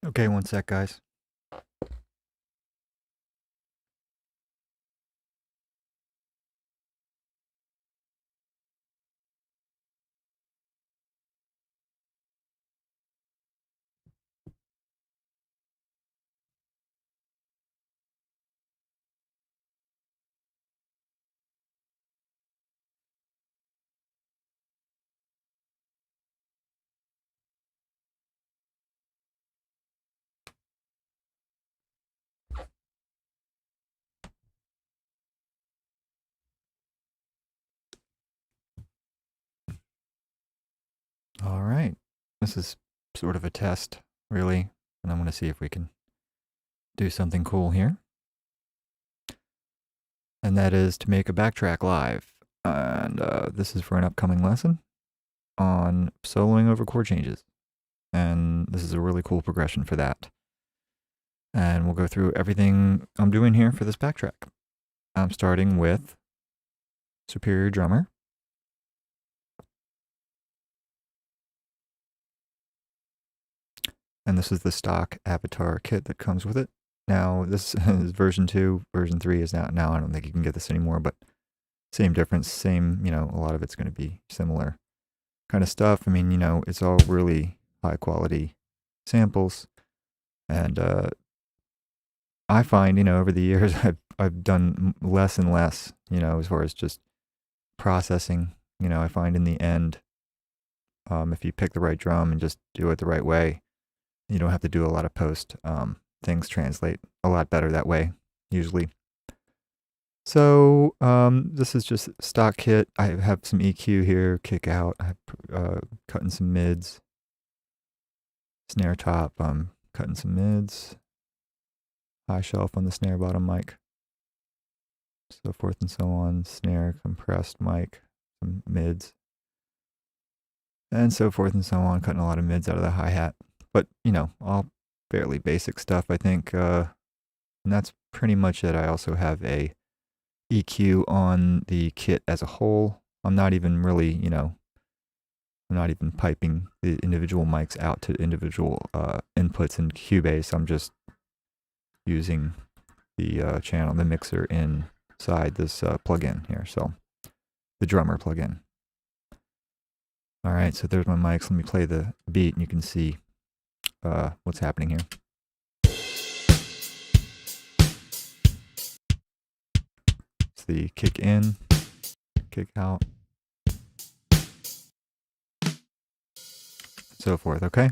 Okay, one sec, guys. All right. This is sort of a test, really, and I'm going to see if we can do something cool here. And that is to make a backtrack live. And this is for an upcoming lesson on soloing over chord changes. And this is a really cool progression for that. And we'll go through everything I'm doing here for this backtrack. I'm starting with Superior Drummer. And this is the stock avatar kit that comes with it. Now, this is version 2. Version 3 is now I don't think you can get this anymore, but same difference, same, a lot of it's going to be similar kind of stuff. I mean, it's all really high quality samples. And I find, over the years, I've done less and less, as far as just processing. I find in the end, if you pick the right drum and just do it the right way, you don't have to do a lot of post. Things translate a lot better that way, usually. So this is just stock kit. I have some EQ here, kick out. I'm cutting some mids. Snare top, I'm cutting some mids. High shelf on the snare bottom mic. So forth and so on. Snare, compressed mic, some mids. And so forth and so on. Cutting a lot of mids out of the hi-hat. But, all fairly basic stuff, I think. And that's pretty much it. I also have a EQ on the kit as a whole. I'm not even really, I'm not even piping the individual mics out to individual inputs in Cubase. I'm just using the channel, the mixer inside this plugin here. So the drummer plugin. All right, so there's my mics. Let me play the beat and you can see what's happening here. It's the kick in, kick out, so forth, okay?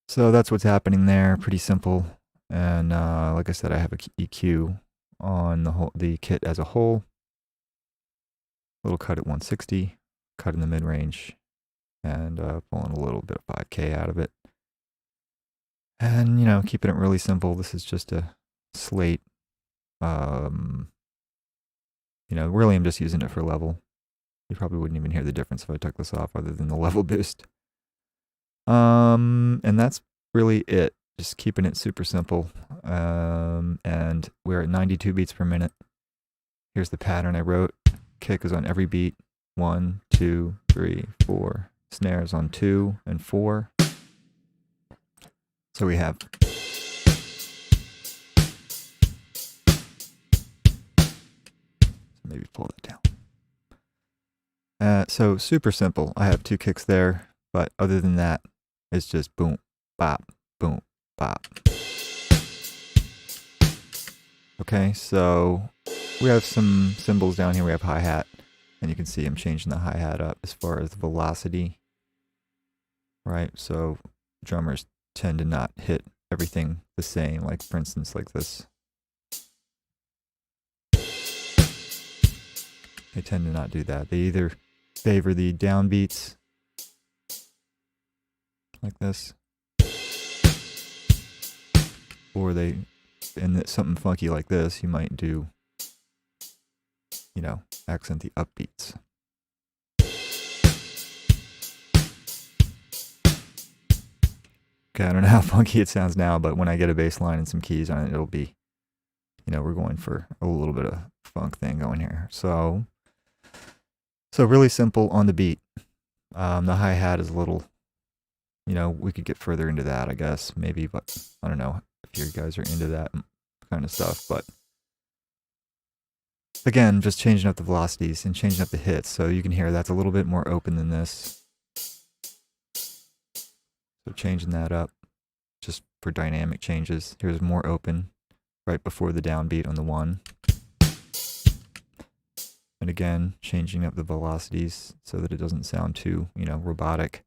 So that's what's happening there, pretty simple. And like I said, I have a EQ on the kit as a whole. Little cut at 160, cut in the mid-range, and pulling a little bit of 5K out of it. And, keeping it really simple. This is just a slate. Really I'm just using it for level. You probably wouldn't even hear the difference if I took this off other than the level boost. And that's really it. Just keeping it super simple. And we're at 92 beats per minute. Here's the pattern I wrote. Kick is on every beat. 1, 2, 3, 4. Snares on 2 and 4. So we have maybe pull that down. So super simple. I have 2 kicks there, but other than that, it's just boom, bop, boom, bop. Okay, so we have some cymbals down here. We have hi-hat, and you can see I'm changing the hi-hat up as far as velocity, right? So drummers tend to not hit everything the same, like for instance, like this. They tend to not do that. They either favor the downbeats, like this, or something funky like this, you might do, accent the upbeats. Okay, I don't know how funky it sounds now, but when I get a bass line and some keys on it, it'll be, we're going for a little bit of funk thing going here. So really simple on the beat. The hi-hat is a little You know, we could get further into that, I guess, maybe, but I don't know if you guys are into that kind of stuff. But again, just changing up the velocities and changing up the hits. So you can hear that's a little bit more open than this. So changing that up just for dynamic changes. Here's more open right before the downbeat on the 1. And again, changing up the velocities so that it doesn't sound too, you know, robotic.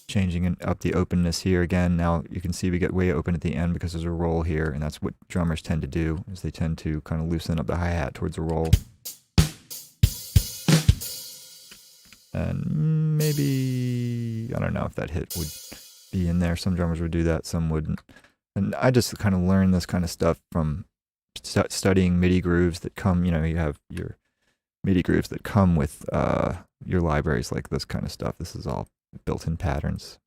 Changing up the openness here again. Now you can see we get way open at the end because there's a roll here, and that's what drummers tend to do, is they tend to kind of loosen up the hi-hat towards a roll. And maybe, I don't know if that hit would be in there. Some drummers would do that, some wouldn't. And I just kind of learned this kind of stuff from studying MIDI grooves that come, you know, you have your MIDI grooves that come with your libraries, like this kind of stuff. This is all built-in patterns.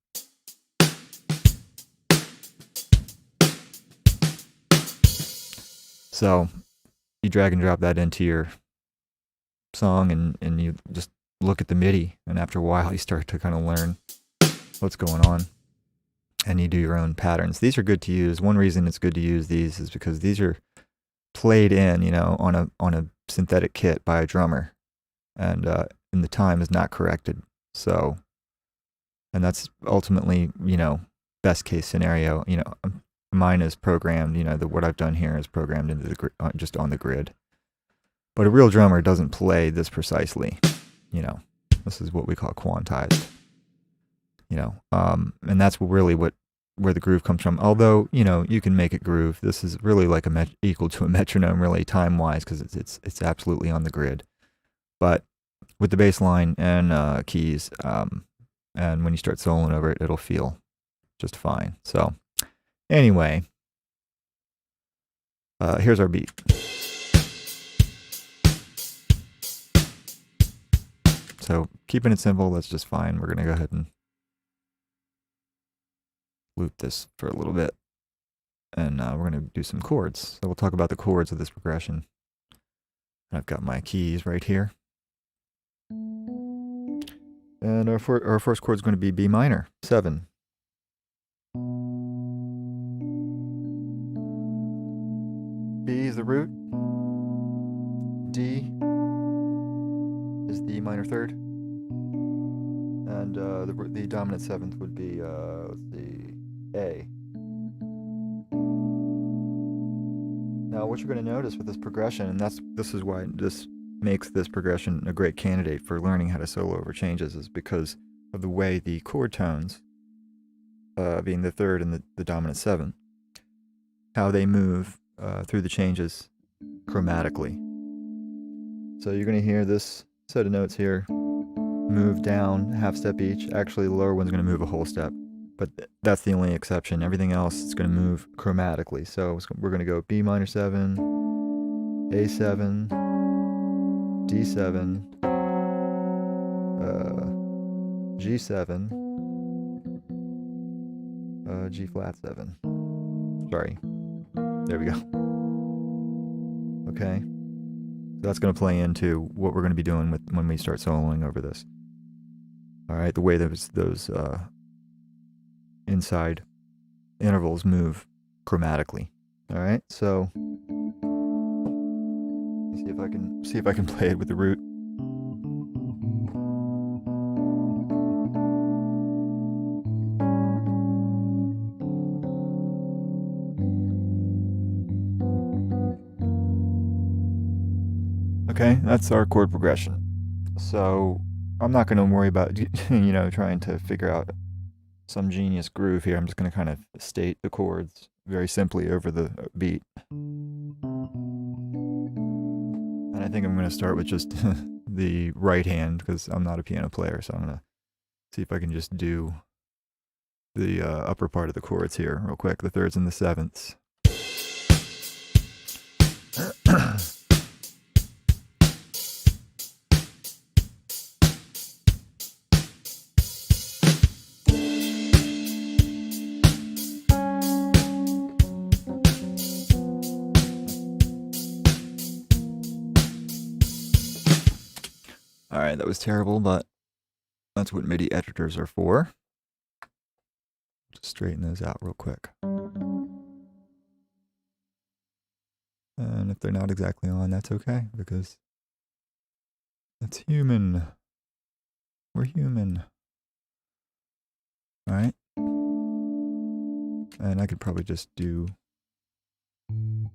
So you drag and drop that into your song, and you just look at the MIDI, and after a while you start to kind of learn what's going on, and you do your own patterns. These are good to use. One reason it's good to use these is because these are played in, you know, on a synthetic kit by a drummer, and the time is not corrected. So, and that's ultimately, you know, best case scenario. You know, mine is programmed. You know, what I've done here is programmed into the just on the grid. But a real drummer doesn't play this precisely. You know, this is what we call quantized. You know, and that's really where the groove comes from. Although, you know, you can make it groove. This is really like equal to a metronome, really time-wise, because it's absolutely on the grid. But with the bass line and keys, and when you start soloing over it, it'll feel just fine. So, anyway, here's our beat. So, keeping it simple, that's just fine. We're going to go ahead and loop this for a little bit, and we're going to do some chords. So we'll talk about the chords of this progression. I've got my keys right here, and our first chord is going to be B minor 7. B is the root, D is the minor third, and the dominant 7th would be let's see, A. Now what you're going to notice with this progression, and this is why this makes this progression a great candidate for learning how to solo over changes, is because of the way the chord tones, being the 3rd and the dominant 7th, how they move through the changes chromatically. So you're going to hear this set of notes here move down half step each. Actually, the lower one's going to move a whole step, but that's the only exception. Everything else is going to move chromatically. So we're going to go B minor 7, A7, D7, G7, G flat 7. Sorry. There we go. Okay. So that's going to play into what we're going to be doing when we start soloing over this. All right, the way those inside intervals move chromatically. All right, so let me see if I can play it with the root. Okay, that's our chord progression. So I'm not going to worry about, you know, trying to figure out some genius groove here. I'm just going to kind of state the chords very simply over the beat. And I think I'm going to start with just the right hand, because I'm not a piano player, so I'm going to see if I can just do the upper part of the chords here real quick, the 3rds and the 7ths. Alright, that was terrible, but that's what MIDI editors are for. straighten those out real quick. And if they're not exactly on, that's okay, because that's human. We're human. All right. And I could probably just do some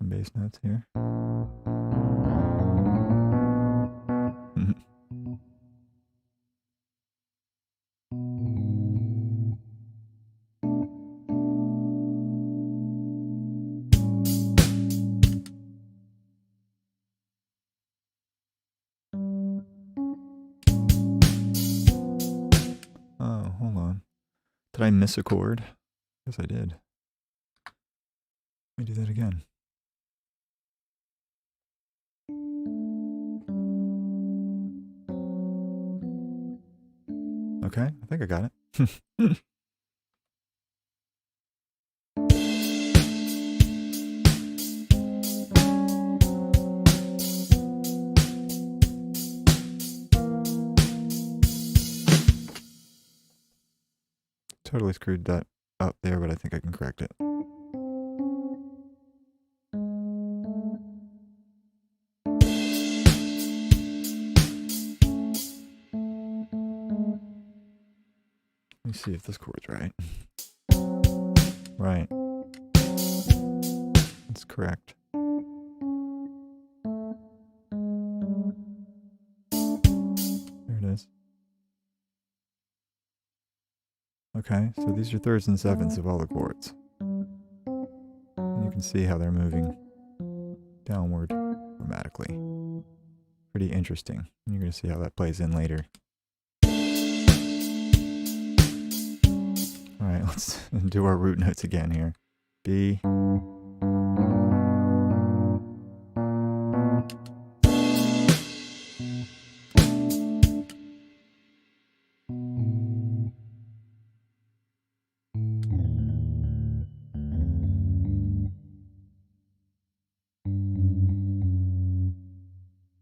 bass notes here. Oh, hold on. Did I miss a chord? Yes, I did. Let me do that again. Okay, I think I got it. Totally screwed that up there, but I think I can correct it. Let me see if this chord's right. Right. That's correct. There it is. Okay, so these are thirds and sevenths of all the chords. And you can see how they're moving downward dramatically. Pretty interesting. You're going to see how that plays in later. Alright, let's do our root notes again here. B.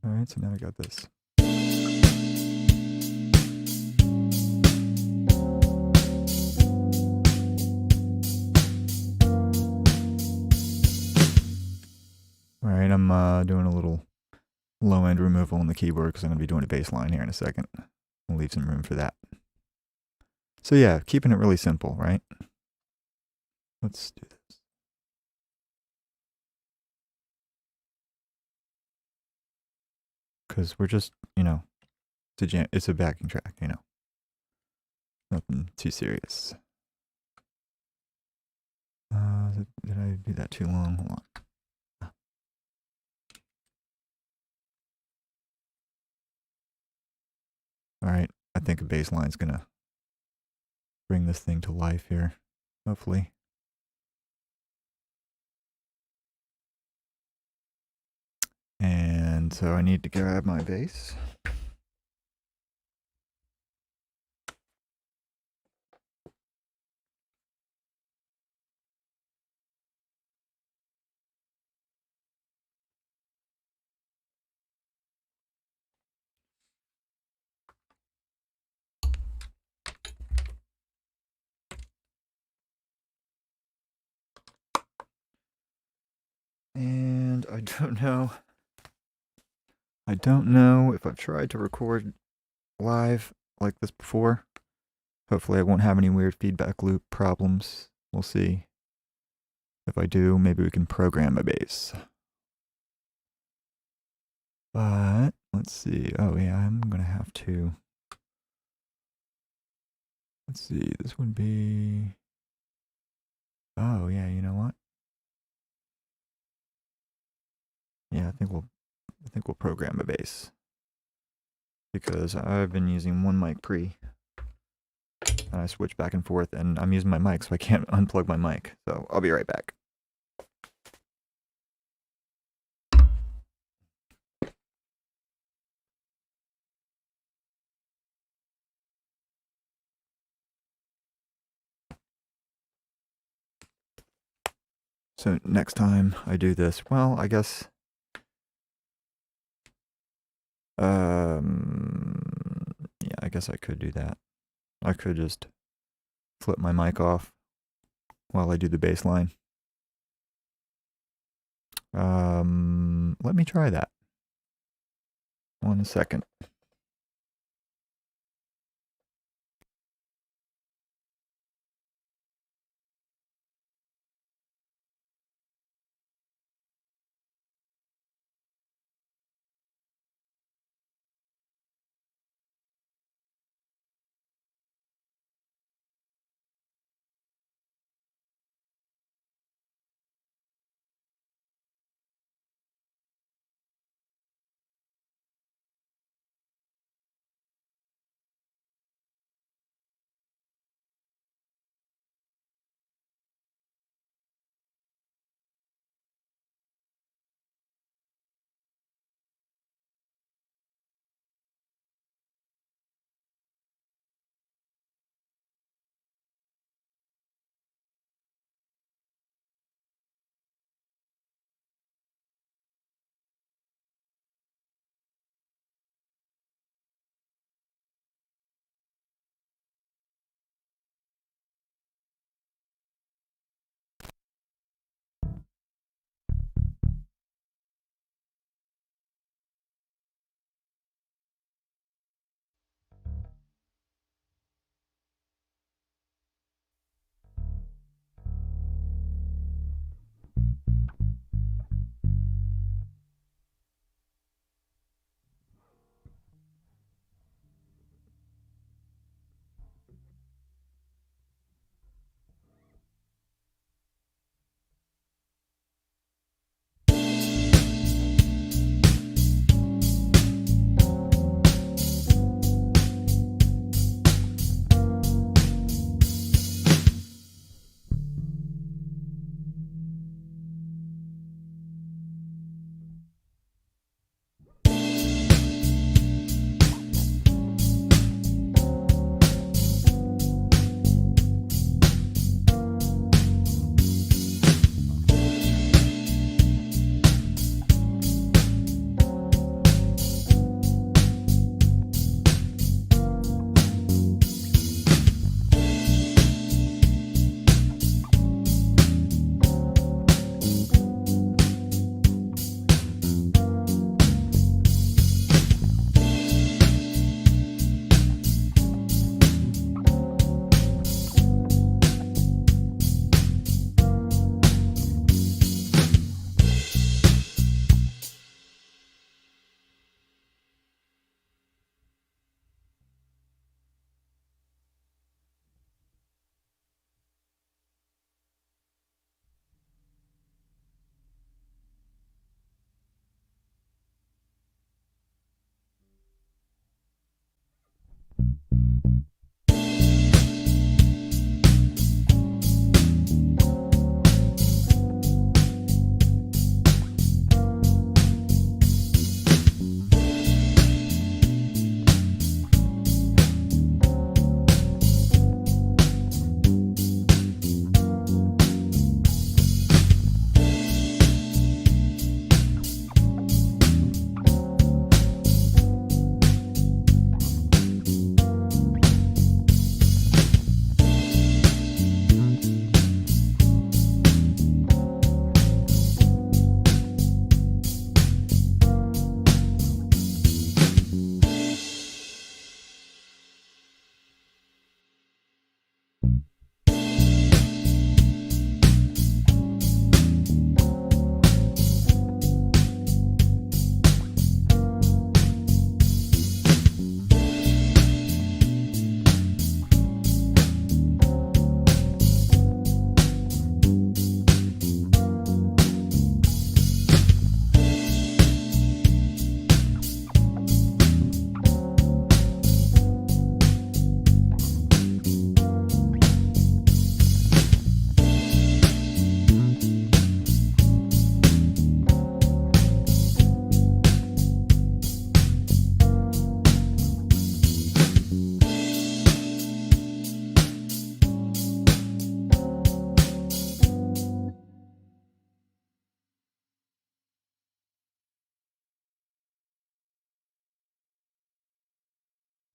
Alright, so now I got this. Alright, I'm doing a little low end removal on the keyboard because I'm going to be doing a bass line here in a second. I'll leave some room for that. So yeah, keeping it really simple, right? Let's do this. Because we're just, you know, it's a backing track, you know. Nothing too serious. Did I do that too long? Hold on. Alright, I think a bass line's gonna bring this thing to life here, hopefully. And so I need to grab my bass. And I don't know if I've tried to record live like this before. Hopefully I won't have any weird feedback loop problems. We'll see. If I do, maybe we can program a bass. But let's see. Oh yeah, I'm gonna have to. Let's see. This would be. Oh yeah, you know what? Yeah, I think we'll program a bass because I've been using one mic pre, and I switch back and forth, and I'm using my mic, so I can't unplug my mic. So I'll be right back. So next time I do this, well, I guess, yeah, I guess I could do that. I could just flip my mic off while I do the bass line. Let me try that. 1 second.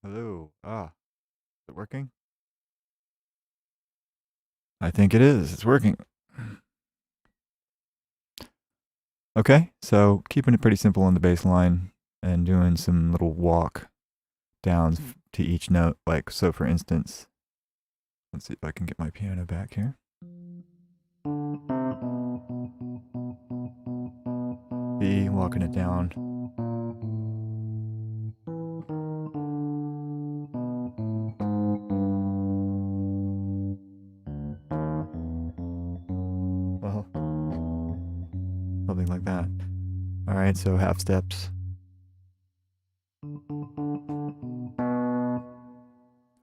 Hello. Is it working? I think it is. It's working. Okay, so keeping it pretty simple on the bass line and doing some little walk downs to each note. Like, so for instance, let's see if I can get my piano back here. B, walking it down. Well, something like that. All right, so half steps.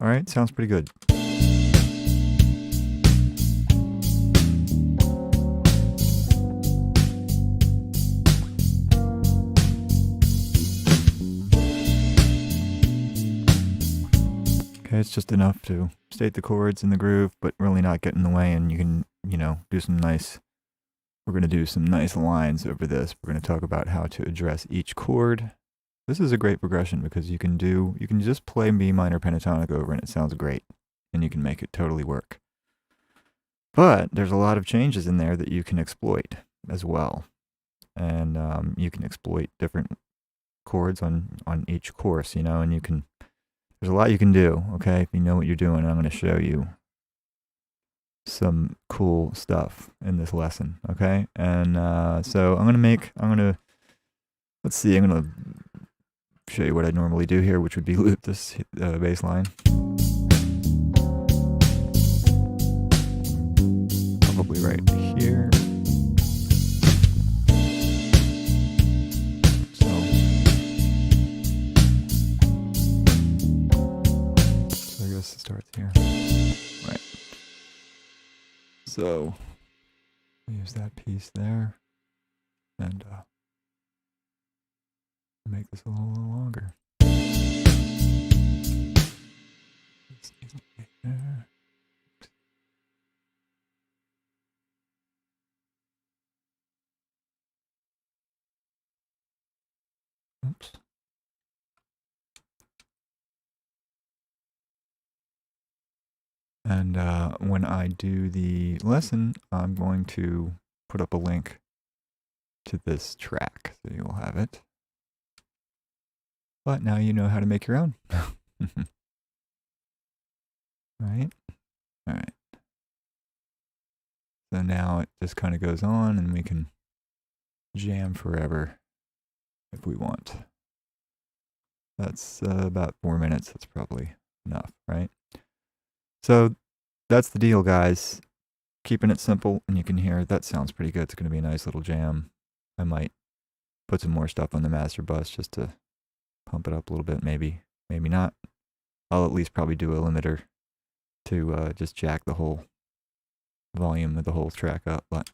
All right, sounds pretty good. Okay, it's just enough to state the chords in the groove, but really not get in the way, and you can, do some nice, we're going to do some nice lines over this. We're going to talk about how to address each chord. This is a great progression because you can just play B minor pentatonic over and it sounds great, and you can make it totally work. But there's a lot of changes in there that you can exploit as well. And you can exploit different chords on each course, and there's a lot you can do, okay? If you know what you're doing, I'm going to show you some cool stuff in this lesson, okay? And so I'm going to show you what I normally do here, which would be loop this bass line. Probably right here. So I guess it starts here. Right. So use that piece there and make this a little longer. This needs to be there. Oops. And when I do the lesson, I'm going to put up a link to this track, so you'll have it. But now you know how to make your own. Right? All right. So now it just kind of goes on, and we can jam forever if we want. That's about 4 minutes. That's probably enough, right? So that's the deal, guys. Keeping it simple, and you can hear that sounds pretty good. It's going to be a nice little jam. I might put some more stuff on the master bus just to pump it up a little bit, maybe not. I'll at least probably do a limiter to just jack the whole volume of the whole track up, but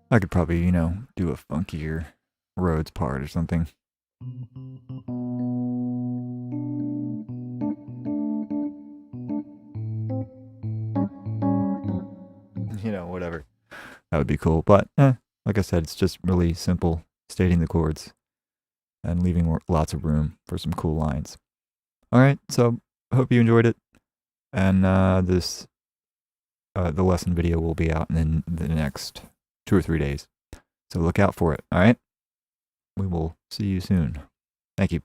I could probably, do a funkier Rhodes part or something. Whatever. That would be cool. But, like I said, it's just really simple, stating the chords and leaving lots of room for some cool lines. All right, so I hope you enjoyed it. And the lesson video will be out in the next 2 or 3 days. So look out for it, all right? We will see you soon. Thank you.